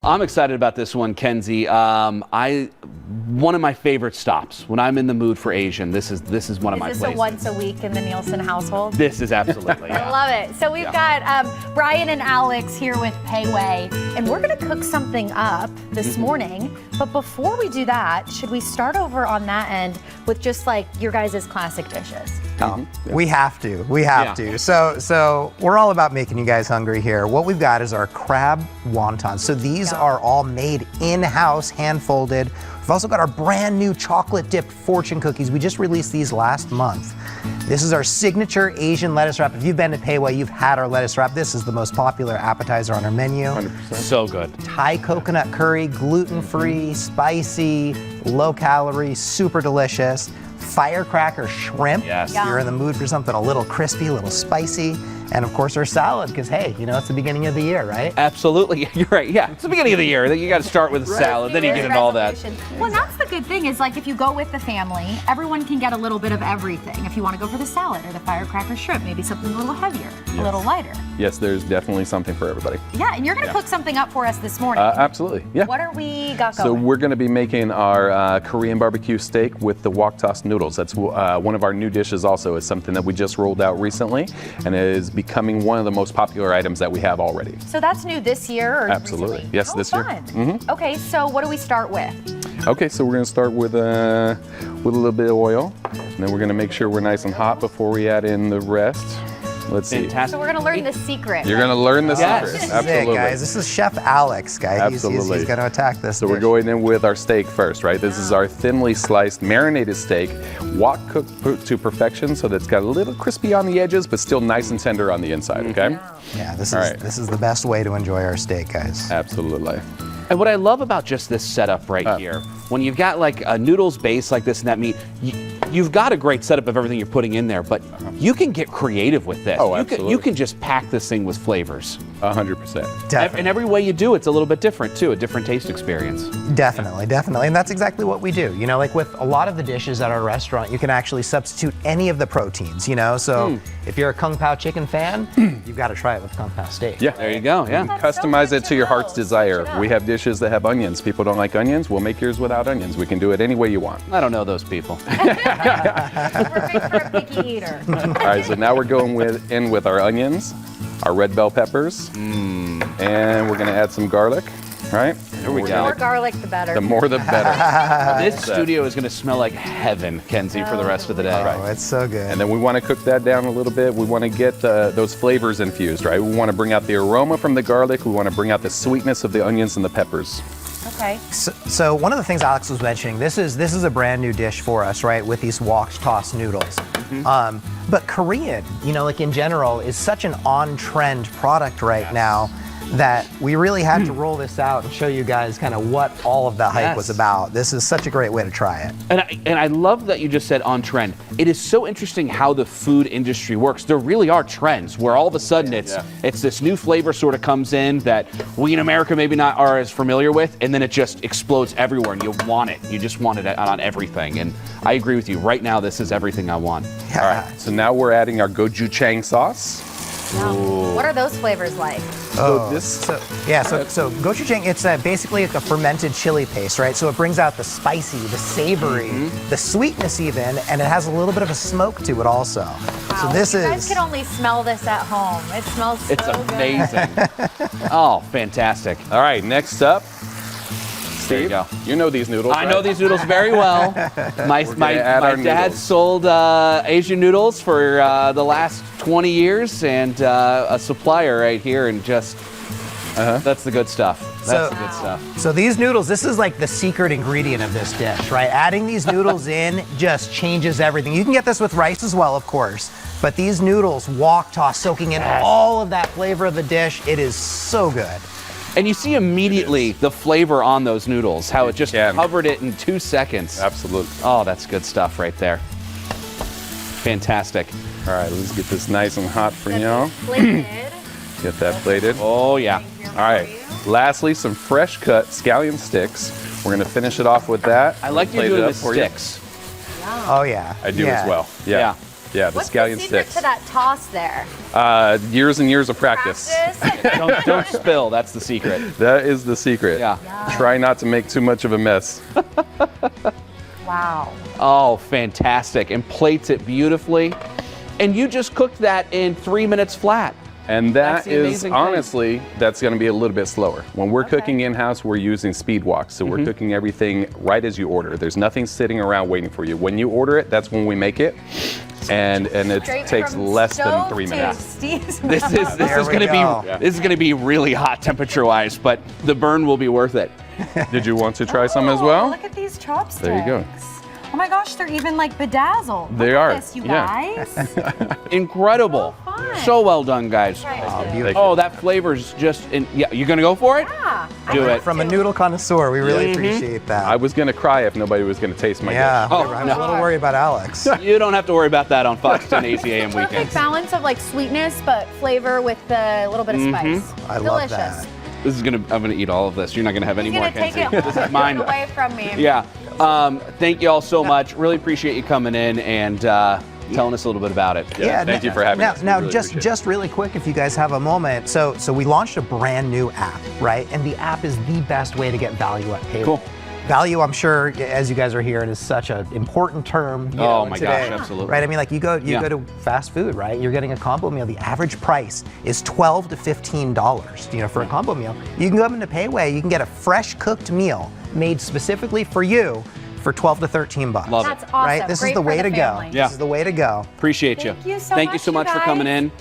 I'm excited about this one, Kenzie. One of my favorite stops when I'm in the mood for Asian. This is one of my places. Is this a once a week in the Nielsen household? This is absolutely. I love it. So we've got Brian and Alex here with Pei Wei, and we're going to cook something up this morning. But before we do that, should we start over on that end with just like your guys' classic dishes? We have to. We have to. So we're all about making you guys hungry here. What we've got is our crab wontons. So these are all made in-house, hand-folded. We've also got our brand new chocolate-dipped fortune cookies. We just released these last month. This is our signature Asian lettuce wrap. If you've been to Pei Wei, you've had our lettuce wrap. This is the most popular appetizer on our menu. 100%. So good. Thai coconut curry, gluten-free, spicy, low-calorie, super delicious. Firecracker shrimp. Yes. You're in the mood for something a little crispy, a little spicy. And of course our salad, because hey, you know, it's the beginning of the year, right? Absolutely, you're right. Yeah, it's the beginning of the year. You got to start with a salad, then you get into all that. Well, that's the good thing is like if you go with the family, everyone can get a little bit of everything. If you want to go for the salad or the firecracker shrimp, maybe something a little heavier, a little lighter. Yes, there's definitely something for everybody. Yeah, and you're going to cook something up for us this morning. Absolutely, yeah. What are we got going? So we're going to be making our Korean barbecue steak with the Wok-Tossed noodles. That's one of our new dishes also. It's something that we just rolled out recently, and it is becoming one of the most popular items that we have already. So that's new this year? Or Absolutely, recently? yes, this year. Mm-hmm. Okay, so what do we start with? Okay, so we're going to start with a little bit of oil, and then we're going to make sure we're nice and hot before we add in the rest. Let's see. Fantastic. So we're going to learn the secret. You're going to learn the secret. This is Absolutely. it, guys. This is Chef Alex, guys. Absolutely. He's going to attack this So dish. we're going in with our steak first, right? This is our thinly sliced, marinated steak, wok cooked to perfection, so that it's got a little crispy on the edges, but still nice and tender on the inside, okay? Yeah, this All is right. this is the best way to enjoy our steak, guys. Absolutely. And what I love about just this setup right here, when you've got like a noodles base like this and that meat, you've got a great setup of everything you're putting in there, but you can get creative with this. Oh, absolutely. You can just pack this thing with flavors. 100%. And every way you do it's a little bit different too, a different taste experience. Definitely. And that's exactly what we do. You know, like with a lot of the dishes at our restaurant, you can actually substitute any of the proteins, you know? So if you're a Kung Pao chicken fan, you've got to try it with Kung Pao steak. Yeah. There you go, yeah. Customize it to your heart's desire. We have dishes that have onions. People don't like onions, we'll make yours without onions. We can do it any way you want. I don't know those people. Perfect for a picky eater. All right, so now we're going in with our onions, our red bell peppers, and we're going to add some garlic, right? There we The go. more garlic, the better. The more the better. This studio is going to smell like heaven, Kenzie, for the rest of the day. Oh, it's so good. And then we want to cook that down a little bit. We want to get those flavors infused, right? We want to bring out the aroma from the garlic. We want to bring out the sweetness of the onions and the peppers. Okay. So one of the things Alex was mentioning, this is a brand new dish for us, right? With these Wok-Tossed noodles. But Korean, you know, like in general, is such an on-trend product right now that we really had to roll this out and show you guys kind of what all of the hype was about. This is such a great way to try it. And I love that you just said on trend. It is so interesting how the food industry works. There really are trends where all of a sudden it's this new flavor sort of comes in that we in America maybe not are as familiar with, and then it just explodes everywhere and you want it. You just want it on everything. And I agree with you. Right now, this is everything I want. Yeah. All right, so now we're adding our gochujang sauce. What are those flavors like? So gochujang, it's basically like a fermented chili paste, right? So it brings out the spicy, the savory, the sweetness even, and it has a little bit of a smoke to it also. Wow. So this you guys can only smell this at home. It smells so It's good. amazing. Oh, fantastic. All right, next up, There you go. you know these noodles, I right? know these noodles very well. My add our dad noodles. sold Asian noodles for the last 20 years and a supplier right here, and just that's the good stuff. That's the good stuff. So these noodles, this is like the secret ingredient of this dish, right? Adding these noodles in just changes everything. You can get this with rice as well, of course, but these noodles, wok-tossed, soaking in all of that flavor of the dish, it is so good. And you see immediately the flavor on those noodles, how it just covered it in 2 seconds. Absolutely. Oh, that's good stuff right there. Fantastic. All right, let's get this nice and hot for you. Plated. Get that plated. Oh, yeah. All right. Lastly, some fresh cut scallion sticks. We're going to finish it off with that. I like you Plate it doing up the for you. sticks. Oh yeah. I do as well. Yeah. Yeah, the What's scallion the secret sticks. to that toss there? Years and years of practice. Don't spill. That's the secret. That is the secret. Yeah. Try not to make too much of a mess. Wow. Oh, fantastic. And plates it beautifully. And you just cooked that in 3 minutes flat. And That's that the is amazing thing. honestly, that's going to be a little bit slower. When we're cooking in-house, we're using speed woks. So Mm-hmm. we're cooking everything right as you order. There's nothing sitting around waiting for you. When you order it, that's when we make it. And it Straight takes from less than stove 3 to minutes. Steve's This mouth. is There we going to go. be this is going to be really hot temperature-wise, but the burn will be worth it. Did you want to try some as Oh, well? Look at these chopsticks. There you go. Oh my gosh, they're even like bedazzled. They Look are, At this, you yeah. guys. Incredible. So fun. So well done, guys. Oh, beautiful. Oh, that flavor's just yeah, you going to go for it? Yeah. Do it. From a noodle connoisseur, we really appreciate that. I was going to cry if nobody was going to taste my yeah, dish. Oh, I was a little worried about Alex. You don't have to worry about that on Fox 10 AZ AM Perfect weekends. balance of like sweetness, but flavor with a little bit of spice. I love Delicious. that. This is I'm gonna eat all of this. You're not gonna have any He's more, gonna take Kenzie. it This is mine. away from me. Yeah. Thank you all so much. Really appreciate you coming in and telling us a little bit about it. Yeah, thank you for having now, us. We Now, really just appreciate it. just really quick, if you guys have a moment. So we launched a brand new app, right? And the app is the best way to get value at Pei Wei. Cool. Value, I'm sure, as you guys are hearing, is such an important term. You Oh know, my today, gosh, absolutely. Right? I mean, like you go Yeah. to fast food, right? You're getting a combo meal. The average price is $12 to $15. You know, for a combo meal. You can go up into Pei Wei. You can get a fresh cooked meal made specifically for you for 12 to 13 bucks. Love it. That's awesome. Right? This Great is the for way the to family. go. Yeah. This is the way to go. Appreciate you. Thank you so Thank you much, so you much for coming guys. in.